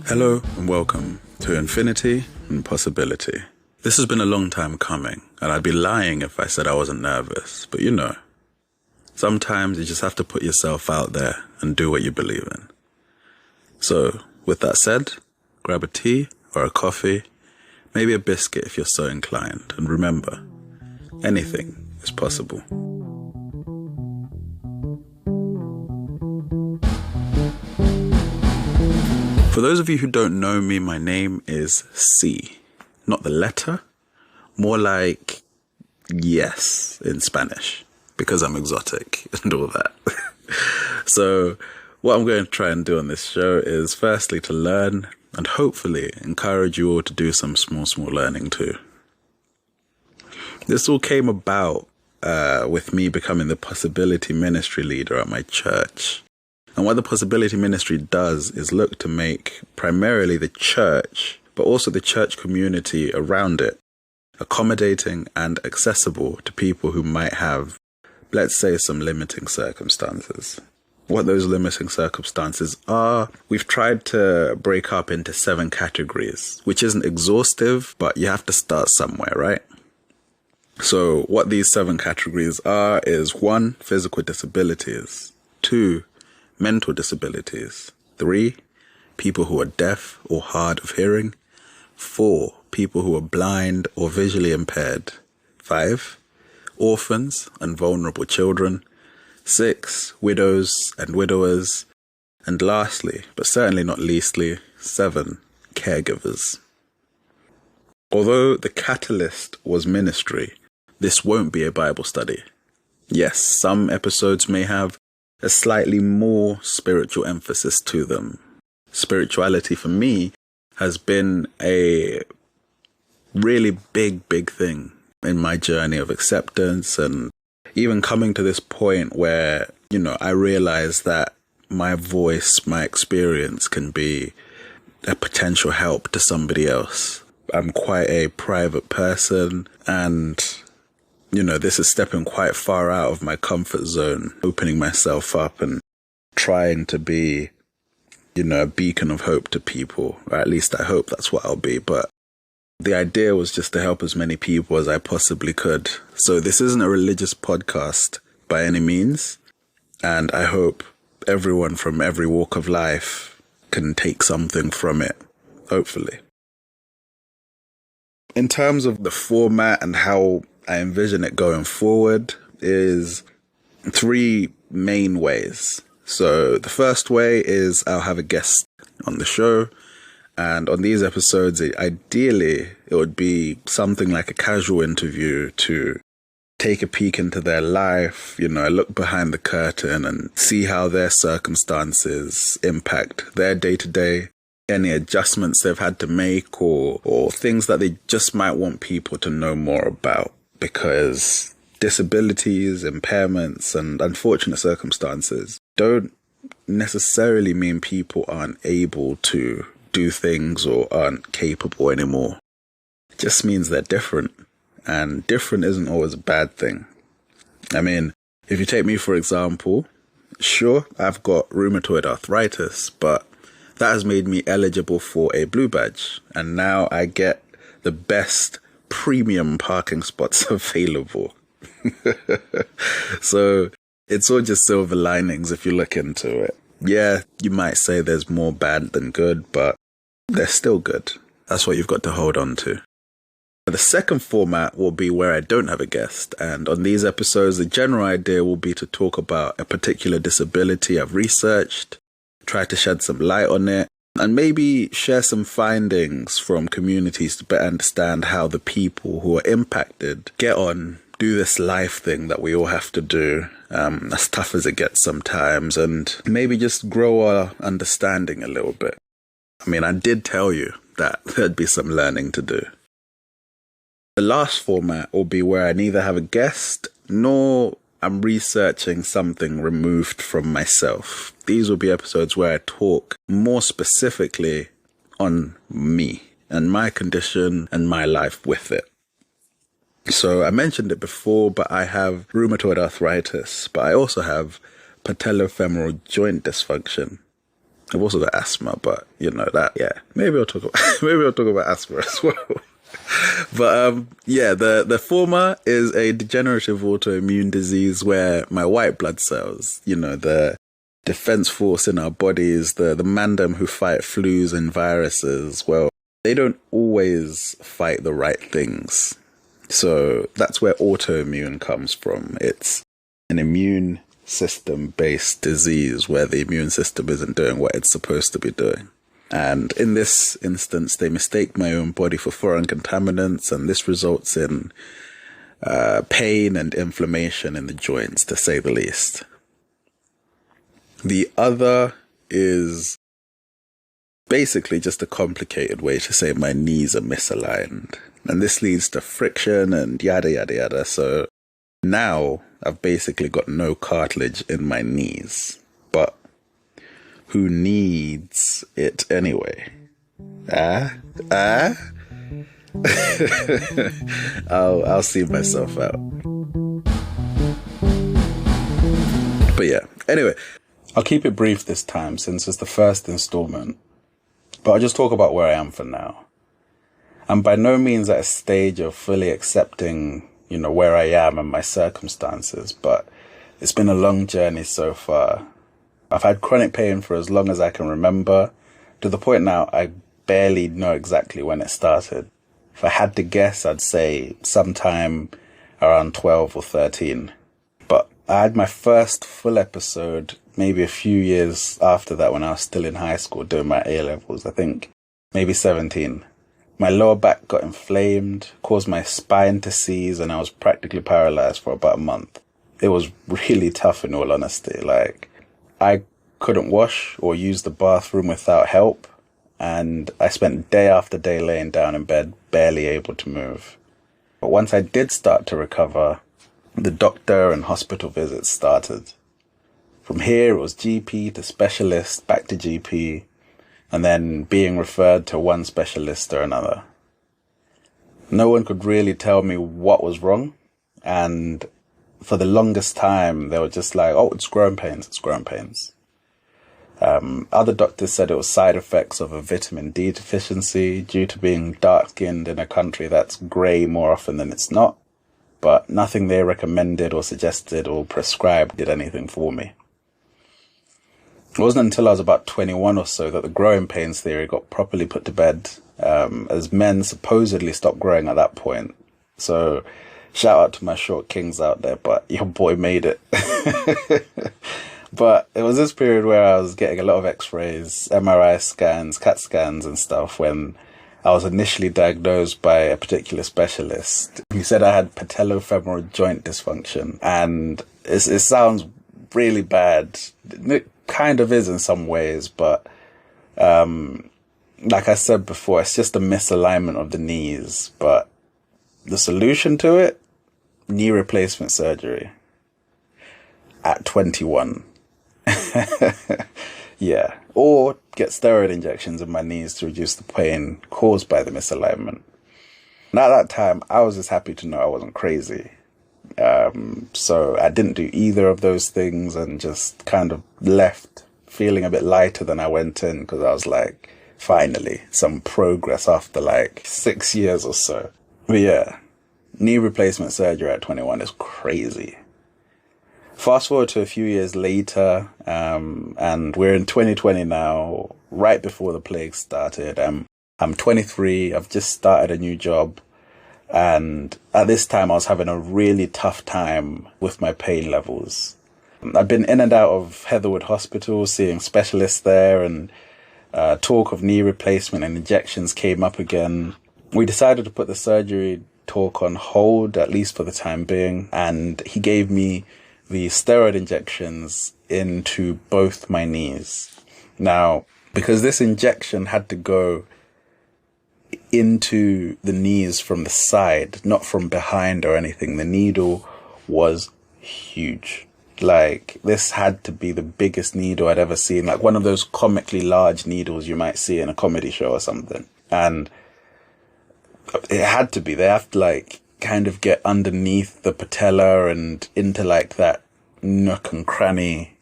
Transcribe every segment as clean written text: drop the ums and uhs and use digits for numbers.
Hello and welcome to Infinity and Possibility. This has been a long time coming, and I'd be lying if I said I wasn't nervous, but sometimes you just have to put yourself out there and do what you believe in. So, with that said, grab a tea or a coffee, maybe a biscuit if you're so inclined, and remember, anything is possible. For those of you who don't know me, my name is C. Not the letter, more like yes in Spanish, because I'm exotic and all that. So what I'm going to try and do on this show is firstly to learn and hopefully encourage you all to do some small learning too. This all came about with me becoming the Possibility Ministry leader at my church. And what the Possibility Ministry does is look to make primarily the church, but also the church community around it, accommodating and accessible to people who might have, let's say, some limiting circumstances. What those limiting circumstances are, we've tried to break up into 7 categories, which isn't exhaustive, but you have to start somewhere, right? So what these 7 categories are is 1, physical disabilities, 2, mental disabilities, 3, people who are deaf or hard of hearing, 4, people who are blind or visually impaired, 5, orphans and vulnerable children, 6, widows and widowers, and lastly, but certainly not leastly, 7, caregivers. Although the catalyst was ministry, this won't be a Bible study. Yes, some episodes may have a slightly more spiritual emphasis to them. Spirituality for me has been a really big thing in my journey of acceptance, and even coming to this point where, I realize that my voice, my experience can be a potential help to somebody else. I'm quite a private person, and this is stepping quite far out of my comfort zone, opening myself up and trying to be, a beacon of hope to people, or at least I hope that's what I'll be. But the idea was just to help as many people as I possibly could. So this isn't a religious podcast by any means, and I hope everyone from every walk of life can take something from it, hopefully. In terms of the format and how I envision it going forward is 3 main ways. So the first way is I'll have a guest on the show, and on these episodes, ideally, it would be something like a casual interview to take a peek into their life, look behind the curtain and see how their circumstances impact their day-to-day, any adjustments they've had to make, or things that they just might want people to know more about. Because disabilities, impairments, and unfortunate circumstances don't necessarily mean people aren't able to do things or aren't capable anymore. It just means they're different, and different isn't always a bad thing. I mean, if you take me for example, sure, I've got rheumatoid arthritis, but that has made me eligible for a blue badge, and now I get the best premium parking spots available. So it's all just silver linings if you look into it. Yeah, you might say there's more bad than good, but they're still good. That's what you've got to hold on to. The second format will be where I don't have a guest, and on these episodes the general idea will be to talk about a particular disability I've researched, try to shed some light on it, and maybe share some findings from communities to better understand how the people who are impacted get on, do this life thing that we all have to do, as tough as it gets sometimes, and maybe just grow our understanding a little bit. I mean, I did tell you that there'd be some learning to do. The last format will be where I neither have a guest nor I'm researching something removed from myself. These will be episodes where I talk more specifically on me and my condition and my life with it. So I mentioned it before, but I have rheumatoid arthritis, but I also have patellofemoral joint dysfunction. I've also got asthma, but that, yeah, maybe I'll talk about, maybe I'll talk about asthma as well. But, yeah, the former is a degenerative autoimmune disease where my white blood cells, the defense force in our bodies, the mandem who fight flus and viruses, well, they don't always fight the right things. So that's where autoimmune comes from. It's an immune system-based disease where the immune system isn't doing what it's supposed to be doing. And in this instance, they mistake my own body for foreign contaminants, and this results in pain and inflammation in the joints, to say the least. The other is basically just a complicated way to say my knees are misaligned. And this leads to friction and yada, yada, yada. So now I've basically got no cartilage in my knees. But who needs it anyway? I'll see myself out. But yeah, anyway, I'll keep it brief this time since it's the first installment. But I'll just talk about where I am for now. I'm by no means at a stage of fully accepting, where I am and my circumstances, but it's been a long journey so far. I've had chronic pain for as long as I can remember, to the point now I barely know exactly when it started. If I had to guess, I'd say sometime around 12 or 13. But I had my first full episode maybe a few years after that, when I was still in high school doing my A-levels, I think maybe 17. My lower back got inflamed, caused my spine to seize, and I was practically paralyzed for about a month. It was really tough, in all honesty. I couldn't wash or use the bathroom without help, and I spent day after day laying down in bed, barely able to move. But once I did start to recover, the doctor and hospital visits started. From here, it was GP to specialist, back to GP, and then being referred to one specialist or another. No one could really tell me what was wrong, and for the longest time, they were just like, oh, it's growing pains, it's growing pains. Other doctors said it was side effects of a vitamin D deficiency due to being dark-skinned in a country that's grey more often than it's not, but nothing they recommended or suggested or prescribed did anything for me. It wasn't until I was about 21 or so that the growing pains theory got properly put to bed, as men supposedly stopped growing at that point. So shout out to my short kings out there, but your boy made it. But it was this period where I was getting a lot of x-rays, MRI scans, CAT scans and stuff when I was initially diagnosed by a particular specialist. He said I had patellofemoral joint dysfunction, and it sounds really bad. It kind of is in some ways, but like I said before, it's just a misalignment of the knees. But the solution to it, knee replacement surgery at 21. Yeah, or get steroid injections in my knees to reduce the pain caused by the misalignment. And at that time, I was just happy to know I wasn't crazy. So I didn't do either of those things and just kind of left feeling a bit lighter than I went in, because I was like, finally, some progress after 6 years or so. But yeah, knee replacement surgery at 21 is crazy. Fast forward to a few years later, and we're in 2020 now, right before the plague started. I'm 23, I've just started a new job, and at this time I was having a really tough time with my pain levels. I've been in and out of Heatherwood Hospital, seeing specialists there, and talk of knee replacement and injections came up again. We decided to put the surgery talk on hold, at least for the time being, and he gave me the steroid injections into both my knees. Now, because this injection had to go into the knees from the side, not from behind or anything, the needle was huge. This had to be the biggest needle I'd ever seen, one of those comically large needles you might see in a comedy show or something. And it had to be. They have to kind of get underneath the patella and into that nook and cranny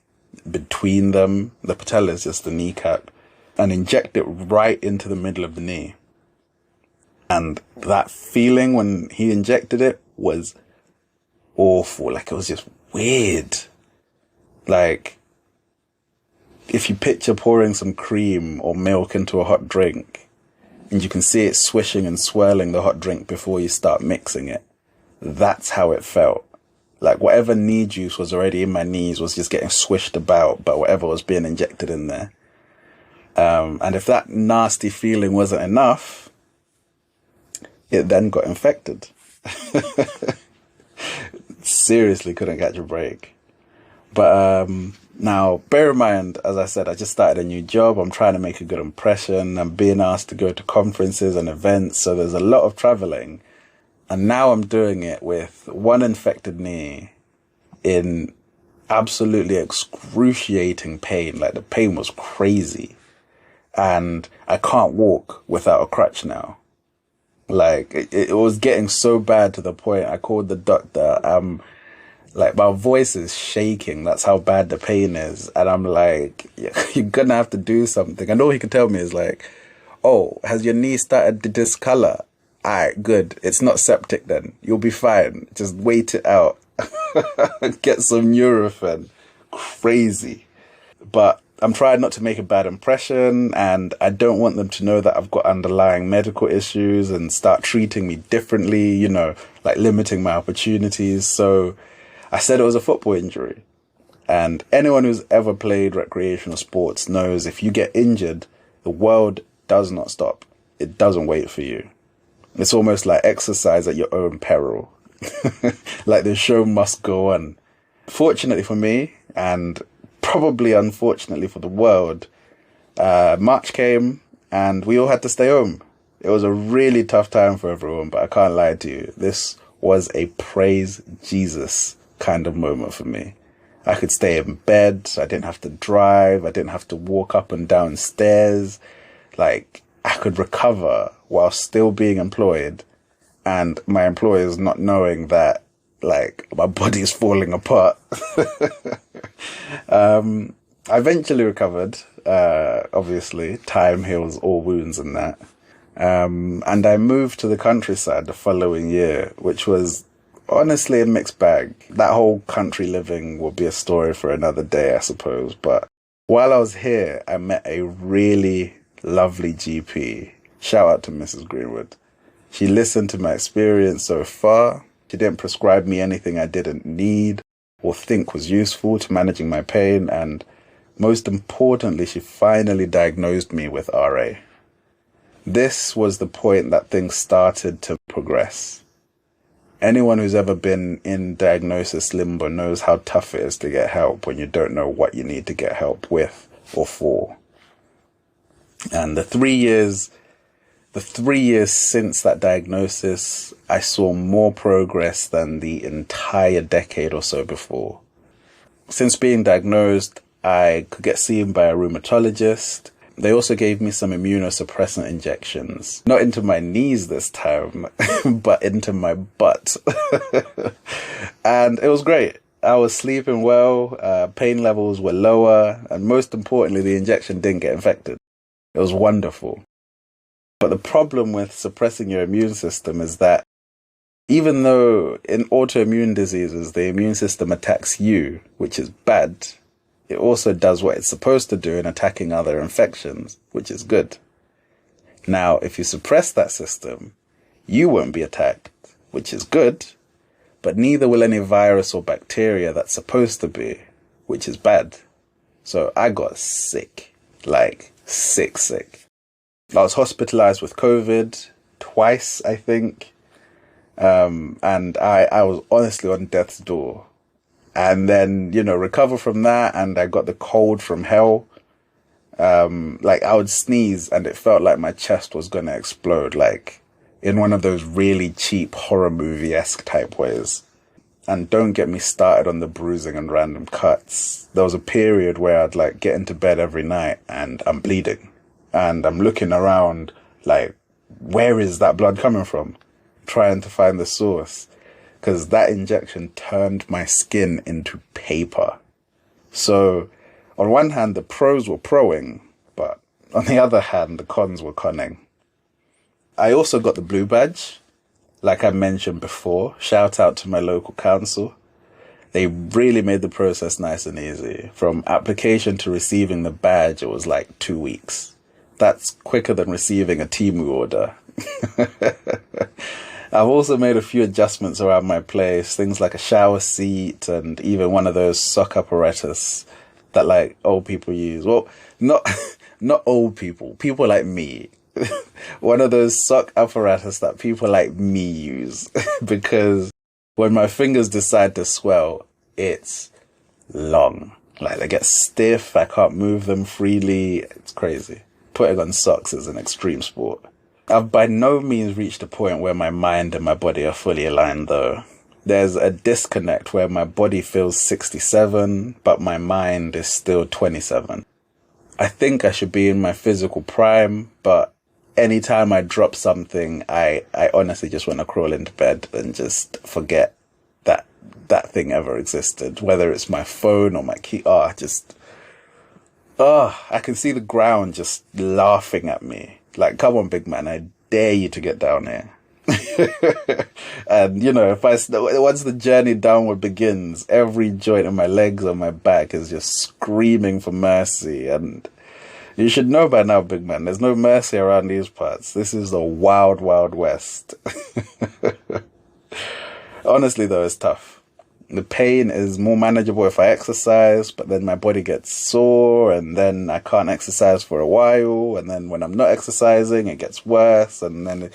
between them. The patella is just the kneecap, and inject it right into the middle of the knee. And that feeling when he injected it was awful. Like, it was just weird. Like, if you picture pouring some cream or milk into a hot drink, and you can see it swishing and swirling the hot drink before you start mixing it, that's how it felt. Like, whatever knee juice was already in my knees was just getting swished about by whatever was being injected in there. And if that nasty feeling wasn't enough, it then got infected. Seriously couldn't catch a break. But now, bear in mind, as I said, I just started a new job. I'm trying to make a good impression. I'm being asked to go to conferences and events. So there's a lot of traveling. And now I'm doing it with one infected knee in absolutely excruciating pain. Like, the pain was crazy. And I can't walk without a crutch now. Like, it was getting so bad to the point I called the doctor. Like, my voice is shaking. That's how bad the pain is. And I'm like, you're going to have to do something. And all he could tell me is like, oh, has your knee started to discolor? All right, good. It's not septic then. You'll be fine. Just wait it out. Get some Nurofen. Crazy. But I'm trying not to make a bad impression, and I don't want them to know that I've got underlying medical issues and start treating me differently, you know, like limiting my opportunities. So I said it was a football injury. And anyone who's ever played recreational sports knows if you get injured, the world does not stop. It doesn't wait for you. It's almost like exercise at your own peril. Like, the show must go on. Fortunately for me, and probably unfortunately for the world, March came and we all had to stay home. It was a really tough time for everyone, but I can't lie to you. This was a praise Jesus kind of moment for me. I could stay in bed. I didn't have to drive. I didn't have to walk up and down stairs. Like, I could recover while still being employed, and my employers not knowing that, like, my body's falling apart. I eventually recovered. Obviously, time heals all wounds and that. And I moved to the countryside the following year, which was honestly a mixed bag. That whole country living will be a story for another day, I suppose. But while I was here, I met a really lovely GP. Shout out to Mrs. Greenwood. She listened to my experience so far. She didn't prescribe me anything I didn't need or think was useful to managing my pain. And most importantly, she finally diagnosed me with RA. This was the point that things started to progress. Anyone who's ever been in diagnosis limbo knows how tough it is to get help when you don't know what you need to get help with or for. And the 3 years since that diagnosis, I saw more progress than the entire decade or so before. Since being diagnosed, I could get seen by a rheumatologist. They also gave me some immunosuppressant injections. Not into my knees this time, but into my butt. And it was great. I was sleeping well, pain levels were lower, and most importantly, the injection didn't get infected. It was wonderful. But the problem with suppressing your immune system is that even though in autoimmune diseases, the immune system attacks you, which is bad, it also does what it's supposed to do in attacking other infections, which is good. Now, if you suppress that system, you won't be attacked, which is good, but neither will any virus or bacteria that's supposed to be, which is bad. So I got sick, like sick. I was hospitalized with COVID twice, I think. And I was honestly on death's door. And then, recover from that, and I got the cold from hell. Like, I would sneeze and it felt like my chest was going to explode, like in one of those really cheap horror movie-esque type ways. And don't get me started on the bruising and random cuts. There was a period where I'd get into bed every night and I'm bleeding. And I'm looking around like, where is that blood coming from? Trying to find the source. Because that injection turned my skin into paper. So On one hand, the pros were proing, but on the other hand, the cons were conning. I also got the blue badge, like I mentioned before. Shout out to my local council. They really made the process nice and easy. From application to receiving the badge, it was like 2 weeks. That's quicker than receiving a Temu order. I've also made a few adjustments around my place, things like a shower seat and even one of those sock apparatus that like old people use. Well, not old people, people like me. One of those sock apparatus that people like me use because when my fingers decide to swell, it's long. Like they get stiff, I can't move them freely. It's crazy. Putting on socks is an extreme sport. I've by no means reached a point where my mind and my body are fully aligned though. There's a disconnect where my body feels 67, but my mind is still 27. I think I should be in my physical prime, but anytime I drop something, I honestly just want to crawl into bed and just forget that thing ever existed. Whether it's my phone or my key, I can see the ground just laughing at me. Like, come on, big man, I dare you to get down here. And, you know, once the journey downward begins, every joint in my legs or my back is just screaming for mercy. And you should know by now, big man, there's no mercy around these parts. This is the wild, wild west. Honestly, though, it's tough. The pain is more manageable if I exercise, but then my body gets sore and then I can't exercise for a while. And then when I'm not exercising, it gets worse. And then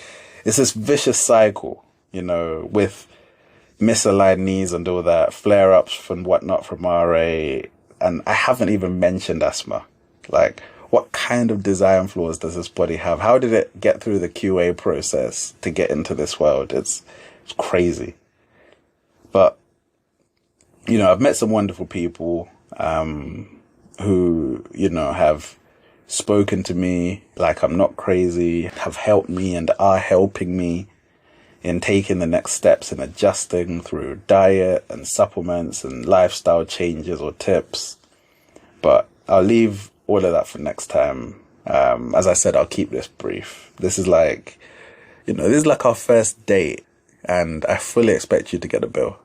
it's this vicious cycle, you know, with misaligned knees and all that, flare-ups and whatnot from RA. And I haven't even mentioned asthma. Like, what kind of design flaws does this body have? How did it get through the QA process to get into this world? It's crazy. But, you know, I've met some wonderful people who, you know, have spoken to me like I'm not crazy, have helped me and are helping me in taking the next steps in adjusting through diet and supplements and lifestyle changes or tips. But I'll leave all of that for next time. As I said, I'll keep this brief. This is like, you know, this is like our first date and I fully expect you to get a bill.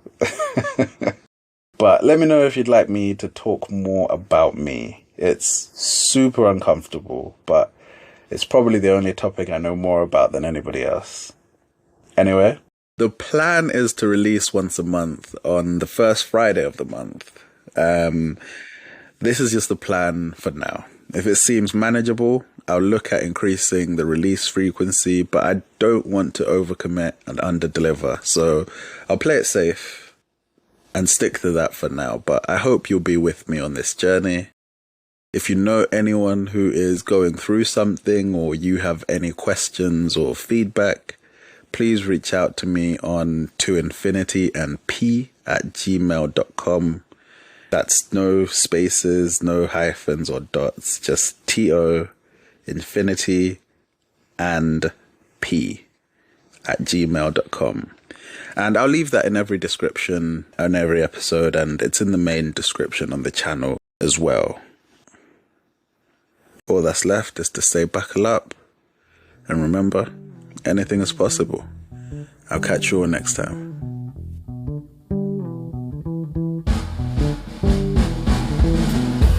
But let me know if you'd like me to talk more about me. It's super uncomfortable, but it's probably the only topic I know more about than anybody else. Anyway, the plan is to release once a month on the first Friday of the month. This is just the plan for now. If it seems manageable, I'll look at increasing the release frequency, but I don't want to overcommit and underdeliver. So I'll play it safe and stick to that for now. But I hope you'll be with me on this journey. If you know anyone who is going through something or you have any questions or feedback, please reach out to me on toinfinityandp@gmail.com. That's no spaces, no hyphens or dots, just TO infinity and p@gmail.com. And I'll leave that in every description on every episode, and it's in the main description on the channel as well. All that's left is to say buckle up, and remember, anything is possible. I'll catch you all next time.